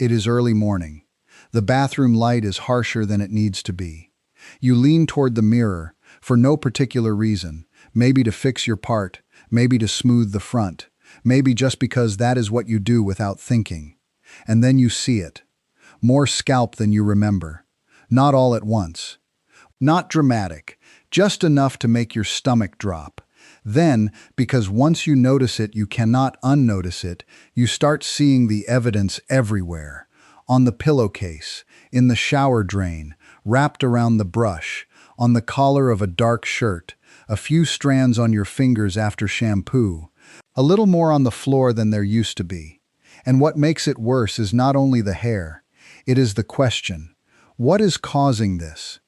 It is early morning. The bathroom light is harsher than it needs to be. You lean toward the mirror, for no particular reason, maybe to fix your part, maybe to smooth the front, maybe just because that is what you do without thinking. And then you see it. More scalp than you remember. Not all at once. Not dramatic, just enough to make your stomach drop. Then, because once you notice it, you cannot unnotice it, you start seeing the evidence everywhere. On the pillowcase, in the shower drain, wrapped around the brush, on the collar of a dark shirt, a few strands on your fingers after shampoo, a little more on the floor than there used to be. And what makes it worse is not only the hair, it is the question, what is causing this?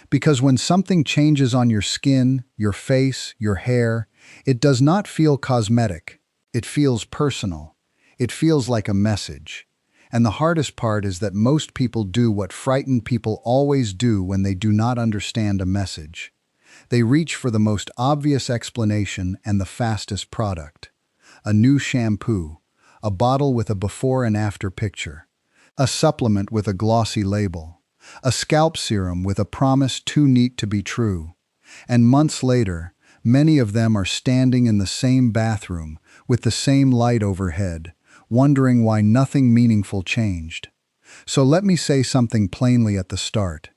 Because when something changes on your skin, your face, your hair, it does not feel cosmetic. It feels personal. It feels like a message. And the hardest part is that most people do what frightened people always do when they do not understand a message. They reach for the most obvious explanation and the fastest product. A new shampoo, a bottle with a before and after picture, a supplement with a glossy label, a scalp serum with a promise too neat to be true. And months later, many of them are standing in the same bathroom with the same light overhead, wondering why nothing meaningful changed. So let me say something plainly at the start.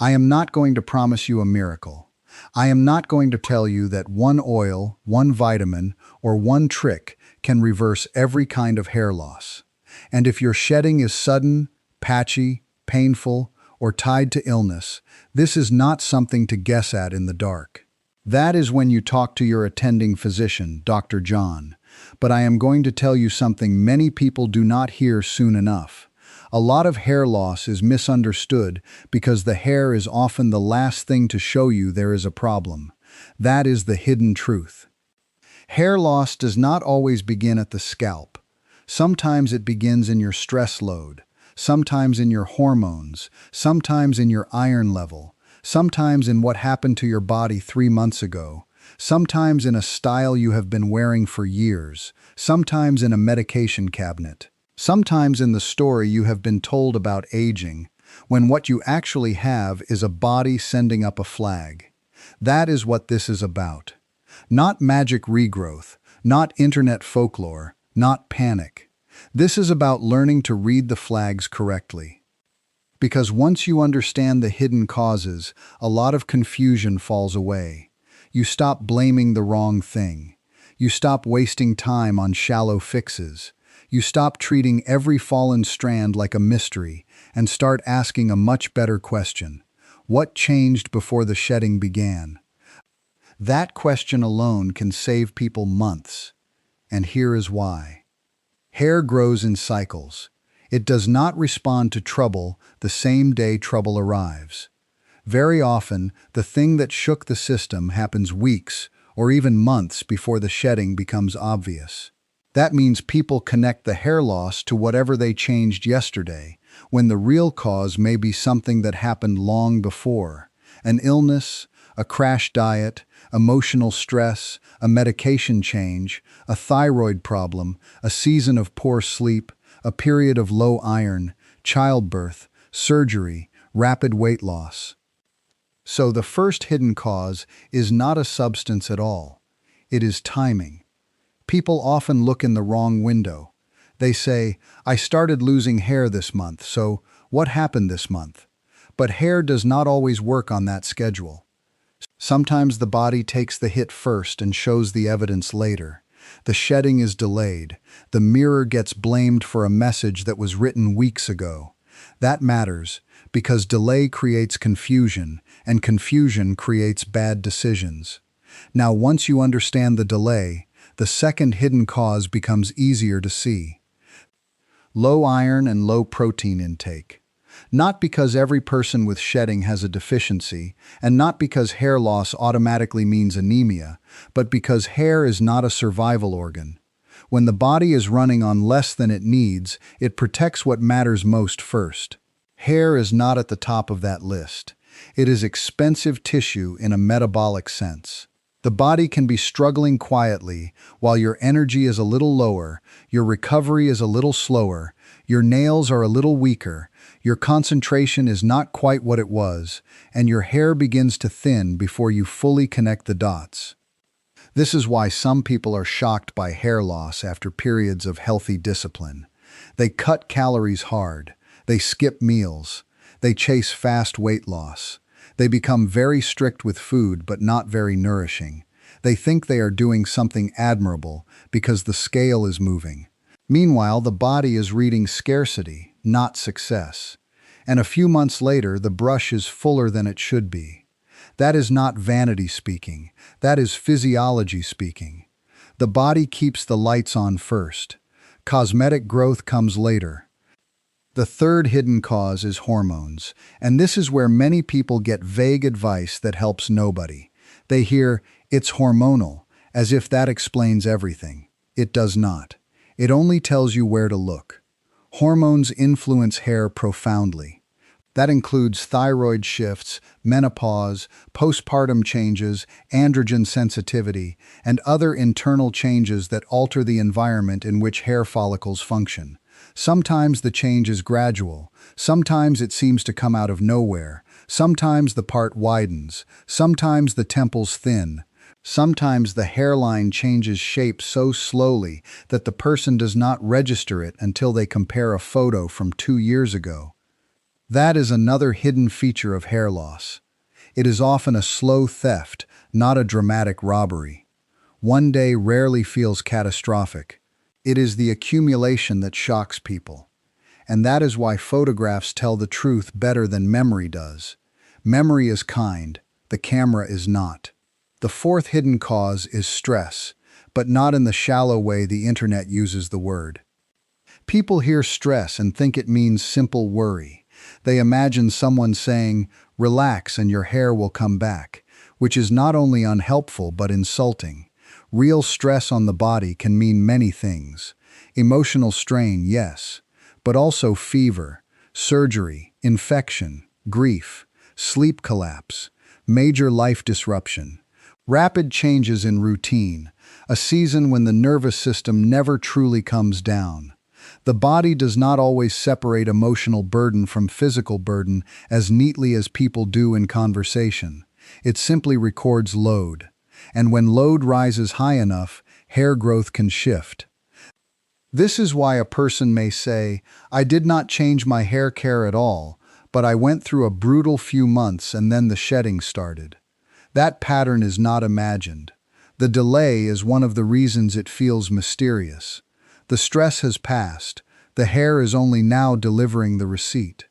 I am not going to promise you a miracle. I am not going to tell you that one oil, one vitamin, or one trick can reverse every kind of hair loss. And if your shedding is sudden, patchy, painful, or tied to illness, this is not something to guess at in the dark. That is when you talk to your attending physician, Dr. John. But I am going to tell you something many people do not hear soon enough. A lot of hair loss is misunderstood because the hair is often the last thing to show you there is a problem. That is the hidden truth. Hair loss does not always begin at the scalp. Sometimes it begins in your stress load, sometimes in your hormones, sometimes in your iron level, sometimes in what happened to your body 3 months ago, sometimes in a style you have been wearing for years, sometimes in a medication cabinet, sometimes in the story you have been told about aging, when what you actually have is a body sending up a flag. That is what this is about. Not magic regrowth, not internet folklore, not panic. This is about learning to read the flags correctly. Because once you understand the hidden causes, a lot of confusion falls away. You stop blaming the wrong thing. You stop wasting time on shallow fixes. You stop treating every fallen strand like a mystery and start asking a much better question. What changed before the shedding began? That question alone can save people months. And here is why. Hair grows in cycles. It does not respond to trouble the same day trouble arrives. Very often, the thing that shook the system happens weeks or even months before the shedding becomes obvious. That means people connect the hair loss to whatever they changed yesterday, when the real cause may be something that happened long before. An illness, a crash diet, emotional stress, a medication change, a thyroid problem, a season of poor sleep, a period of low iron, childbirth, surgery, rapid weight loss. So the first hidden cause is not a substance at all. It is timing. People often look in the wrong window. They say, I started losing hair this month, so what happened this month? But hair does not always work on that schedule. Sometimes the body takes the hit first and shows the evidence later. The shedding is delayed. The mirror gets blamed for a message that was written weeks ago. That matters because delay creates confusion, and confusion creates bad decisions. Now, once you understand the delay, the second hidden cause becomes easier to see. Low iron and low protein intake. Not because every person with shedding has a deficiency, and not because hair loss automatically means anemia, but because hair is not a survival organ. When the body is running on less than it needs, it protects what matters most first. Hair is not at the top of that list. It is expensive tissue in a metabolic sense. The body can be struggling quietly while your energy is a little lower, your recovery is a little slower, Your nails are a little weaker, your concentration is not quite what it was, and your hair begins to thin before you fully connect the dots. This is why some people are shocked by hair loss after periods of healthy discipline. They cut calories hard, they skip meals, they chase fast weight loss. They become very strict with food but not very nourishing. They think they are doing something admirable because the scale is moving. Meanwhile, the body is reading scarcity, not success. And a few months later, the brush is fuller than it should be. That is not vanity speaking. That is physiology speaking. The body keeps the lights on first. Cosmetic growth comes later. The third hidden cause is hormones, and this is where many people get vague advice that helps nobody. They hear, "It's hormonal," as if that explains everything. It does not. It only tells you where to look. Hormones influence hair profoundly. That includes thyroid shifts, menopause, postpartum changes, androgen sensitivity, and other internal changes that alter the environment in which hair follicles function. Sometimes the change is gradual, sometimes it seems to come out of nowhere, sometimes the part widens, sometimes the temples thin, sometimes the hairline changes shape so slowly that the person does not register it until they compare a photo from 2 years ago. That is another hidden feature of hair loss. It is often a slow theft, not a dramatic robbery. One day rarely feels catastrophic. It is the accumulation that shocks people. And that is why photographs tell the truth better than memory does. Memory is kind, the camera is not. The fourth hidden cause is stress, but not in the shallow way the internet uses the word. People hear stress and think it means simple worry. They imagine someone saying, "Relax and your hair will come back," which is not only unhelpful but insulting. Real stress on the body can mean many things. Emotional strain, yes, but also fever, surgery, infection, grief, sleep collapse, major life disruption, rapid changes in routine, a season when the nervous system never truly comes down. The body does not always separate emotional burden from physical burden as neatly as people do in conversation. It simply records load. And when load rises high enough, hair growth can shift. This is why a person may say, "I did not change my hair care at all, but I went through a brutal few months and then the shedding started." That pattern is not imagined. The delay is one of the reasons it feels mysterious. The stress has passed. The hair is only now delivering the receipt.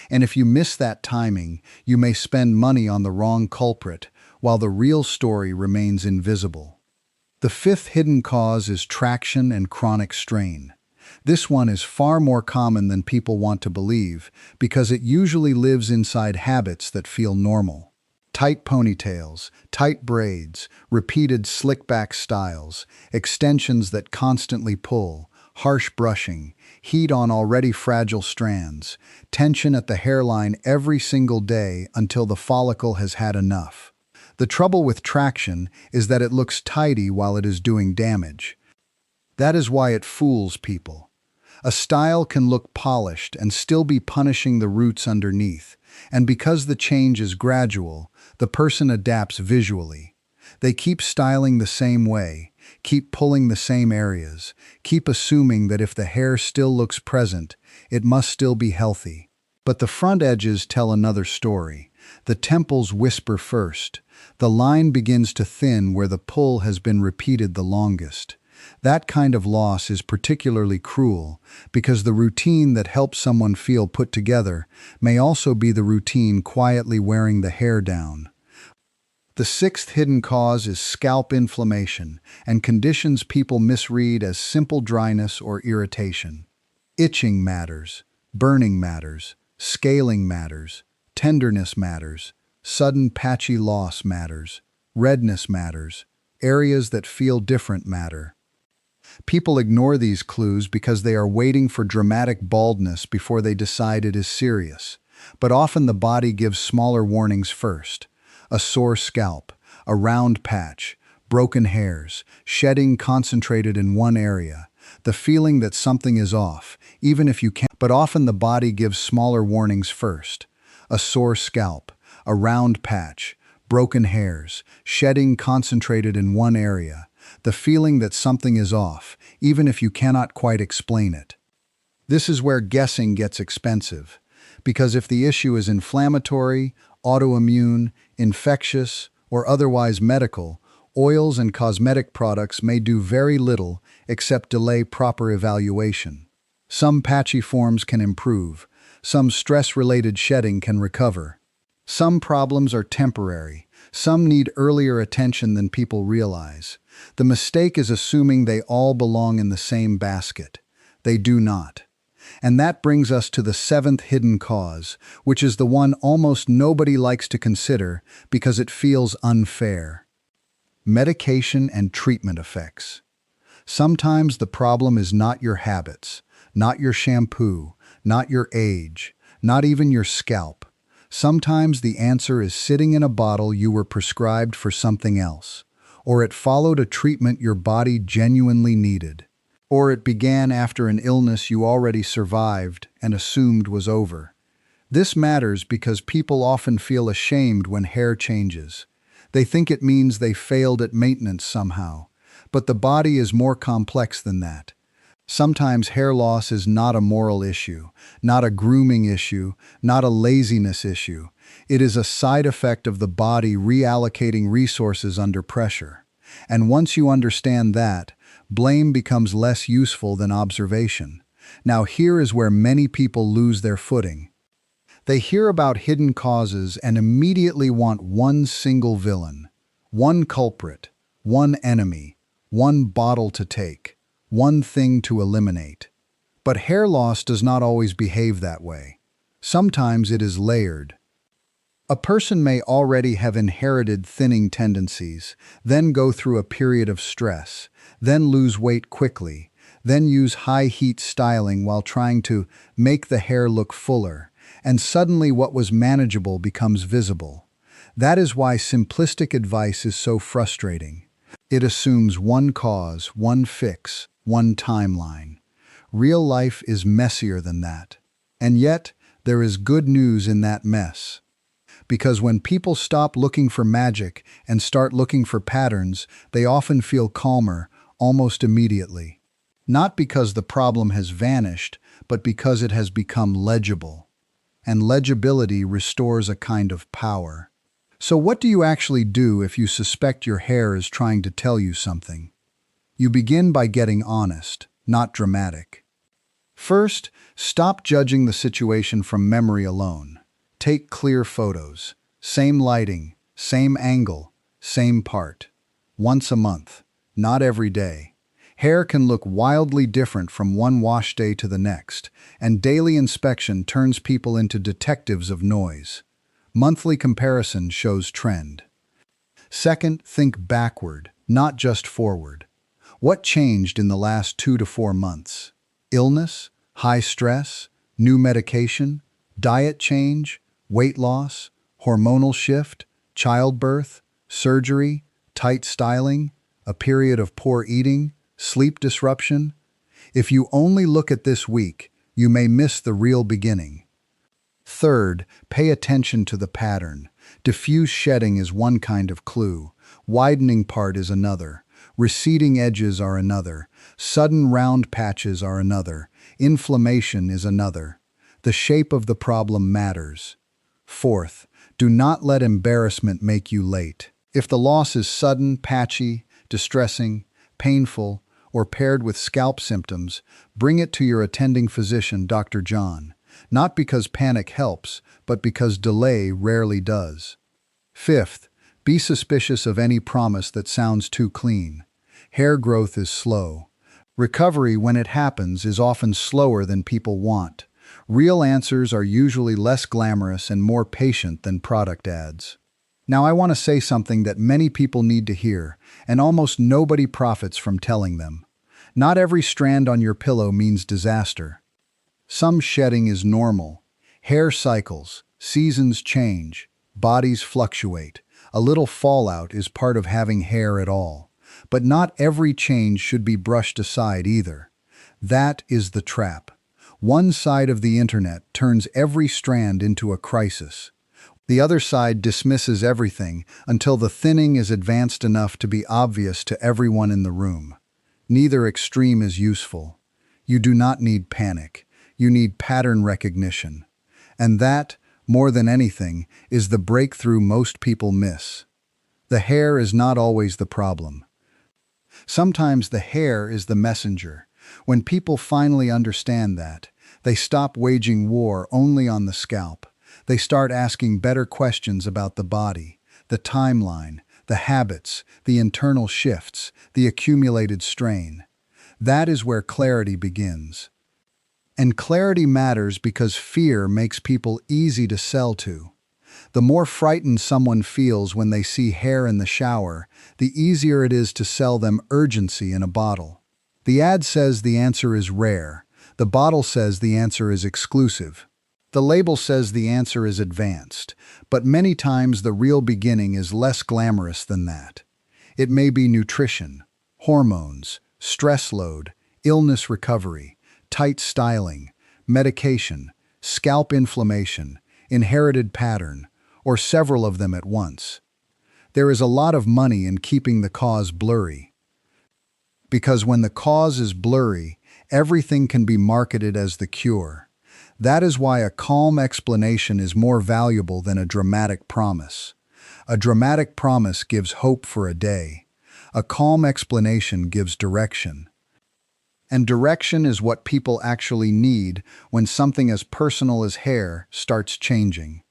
And if you miss that timing, you may spend money on the wrong culprit, while the real story remains invisible. The fifth hidden cause is traction and chronic strain. This one is far more common than people want to believe because it usually lives inside habits that feel normal. Tight ponytails, tight braids, repeated slick-back styles, extensions that constantly pull, harsh brushing, heat on already fragile strands, tension at the hairline every single day until the follicle has had enough. The trouble with traction is that it looks tidy while it is doing damage. That is why it fools people. A style can look polished and still be punishing the roots underneath, and because the change is gradual, the person adapts visually. They keep styling the same way, keep pulling the same areas, keep assuming that if the hair still looks present, it must still be healthy. But the front edges tell another story. The temples whisper first. The line begins to thin where the pull has been repeated the longest. That kind of loss is particularly cruel because the routine that helps someone feel put together may also be the routine quietly wearing the hair down. The sixth hidden cause is scalp inflammation and conditions people misread as simple dryness or irritation. Itching matters, burning matters, scaling matters, tenderness matters, sudden patchy loss matters, redness matters, areas that feel different matter. People ignore these clues because they are waiting for dramatic baldness before they decide it is serious. But often the body gives smaller warnings first. A sore scalp, a round patch, broken hairs, shedding concentrated in one area, The feeling that something is off, even if you can't. But often the body gives smaller warnings first. A sore scalp, a round patch, broken hairs, shedding concentrated in one area. The feeling that something is off, even if you cannot quite explain it. This is where guessing gets expensive, because if the issue is inflammatory, autoimmune, infectious, or otherwise medical, oils and cosmetic products may do very little except delay proper evaluation. Some patchy forms can improve, some stress-related shedding can recover. Some problems are temporary, some need earlier attention than people realize. The mistake is assuming they all belong in the same basket. They do not. And that brings us to the seventh hidden cause, which is the one almost nobody likes to consider because it feels unfair. Medication and treatment effects. Sometimes the problem is not your habits, not your shampoo, not your age, not even your scalp. Sometimes the answer is sitting in a bottle you were prescribed for something else, or it followed a treatment your body genuinely needed. Or it began after an illness you already survived and assumed was over. This matters because people often feel ashamed when hair changes. They think it means they failed at maintenance somehow. But the body is more complex than that. Sometimes hair loss is not a moral issue, not a grooming issue, not a laziness issue. It is a side effect of the body reallocating resources under pressure. And once you understand that, blame becomes less useful than observation. Now here is where many people lose their footing. They hear about hidden causes and immediately want one single villain, one culprit, one enemy, one bottle to take, one thing to eliminate. But hair loss does not always behave that way. Sometimes it is layered. A person may already have inherited thinning tendencies, then go through a period of stress, then lose weight quickly, then use high-heat styling while trying to make the hair look fuller, and suddenly what was manageable becomes visible. That is why simplistic advice is so frustrating. It assumes one cause, one fix, one timeline. Real life is messier than that. And yet, there is good news in that mess. Because when people stop looking for magic and start looking for patterns, they often feel calmer, almost immediately. Not because the problem has vanished, but because it has become legible. And legibility restores a kind of power. So what do you actually do if you suspect your hair is trying to tell you something? You begin by getting honest, not dramatic. First, stop judging the situation from memory alone. Take clear photos. Same lighting, same angle, same part. Once a month, not every day. Hair can look wildly different from one wash day to the next, and daily inspection turns people into detectives of noise. Monthly comparison shows trend. Second, think backward, not just forward. What changed in the last 2 to 4 months? Illness? High stress? New medication? Diet change? Weight loss? Hormonal shift? Childbirth? Surgery? Tight styling? A period of poor eating? Sleep disruption? If you only look at this week, you may miss the real beginning. Third, pay attention to the pattern. Diffuse shedding is one kind of clue. Widening part is another. Receding edges are another. Sudden round patches are another. Inflammation is another. The shape of the problem matters. Fourth, do not let embarrassment make you late. If the loss is sudden, patchy, distressing, painful, or paired with scalp symptoms, bring it to your attending physician, Dr. John. Not because panic helps, but because delay rarely does. Fifth, be suspicious of any promise that sounds too clean. Hair growth is slow. Recovery, when it happens, is often slower than people want. Real answers are usually less glamorous and more patient than product ads. Now I want to say something that many people need to hear, and almost nobody profits from telling them. Not every strand on your pillow means disaster. Some shedding is normal. Hair cycles, seasons change, bodies fluctuate. A little fallout is part of having hair at all. But not every change should be brushed aside either. That is the trap. One side of the internet turns every strand into a crisis. The other side dismisses everything until the thinning is advanced enough to be obvious to everyone in the room. Neither extreme is useful. You do not need panic. You need pattern recognition. And that, more than anything, is the breakthrough most people miss. The hair is not always the problem. Sometimes the hair is the messenger. When people finally understand that, they stop waging war only on the scalp. They start asking better questions about the body, the timeline, the habits, the internal shifts, the accumulated strain. That is where clarity begins. And clarity matters because fear makes people easy to sell to. The more frightened someone feels when they see hair in the shower, the easier it is to sell them urgency in a bottle. The ad says the answer is rare. The bottle says the answer is exclusive. The label says the answer is advanced, but many times the real beginning is less glamorous than that. It may be nutrition, hormones, stress load, illness recovery, tight styling, medication, scalp inflammation, inherited pattern, or several of them at once. There is a lot of money in keeping the cause blurry. Because when the cause is blurry, everything can be marketed as the cure. That is why a calm explanation is more valuable than a dramatic promise. A dramatic promise gives hope for a day. A calm explanation gives direction. And direction is what people actually need when something as personal as hair starts changing.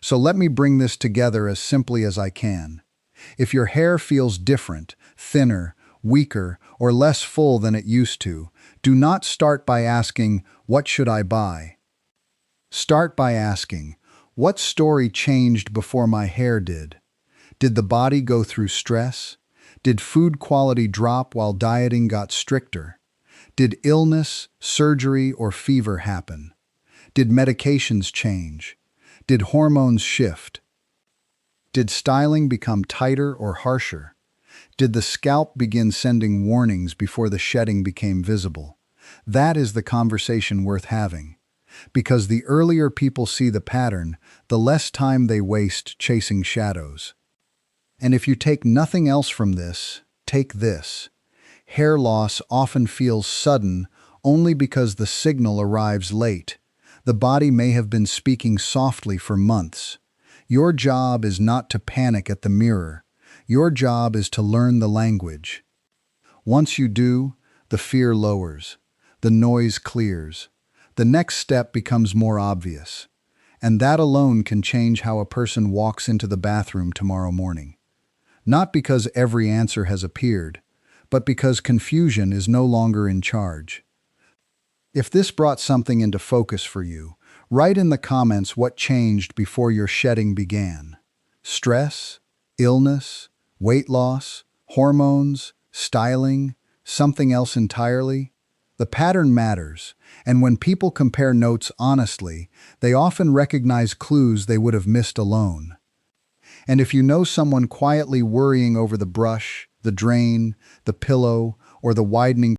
So let me bring this together as simply as I can. If your hair feels different, thinner, weaker, or less full than it used to, do not start by asking, "What should I buy?" Start by asking, "What story changed before my hair did? Did the body go through stress? Did food quality drop while dieting got stricter? Did illness, surgery, or fever happen? Did medications change? Did hormones shift? Did styling become tighter or harsher? Did the scalp begin sending warnings before the shedding became visible?" That is the conversation worth having. Because the earlier people see the pattern, the less time they waste chasing shadows. And if you take nothing else from this, take this. Hair loss often feels sudden only because the signal arrives late. The body may have been speaking softly for months. Your job is not to panic at the mirror. Your job is to learn the language. Once you do, the fear lowers. The noise clears. The next step becomes more obvious. And that alone can change how a person walks into the bathroom tomorrow morning. Not because every answer has appeared, but because confusion is no longer in charge. If this brought something into focus for you, write in the comments what changed before your shedding began. Stress, illness, weight loss, hormones, styling, something else entirely? The pattern matters, and when people compare notes honestly, they often recognize clues they would have missed alone. And if you know someone quietly worrying over the brush, the drain, the pillow, or the widening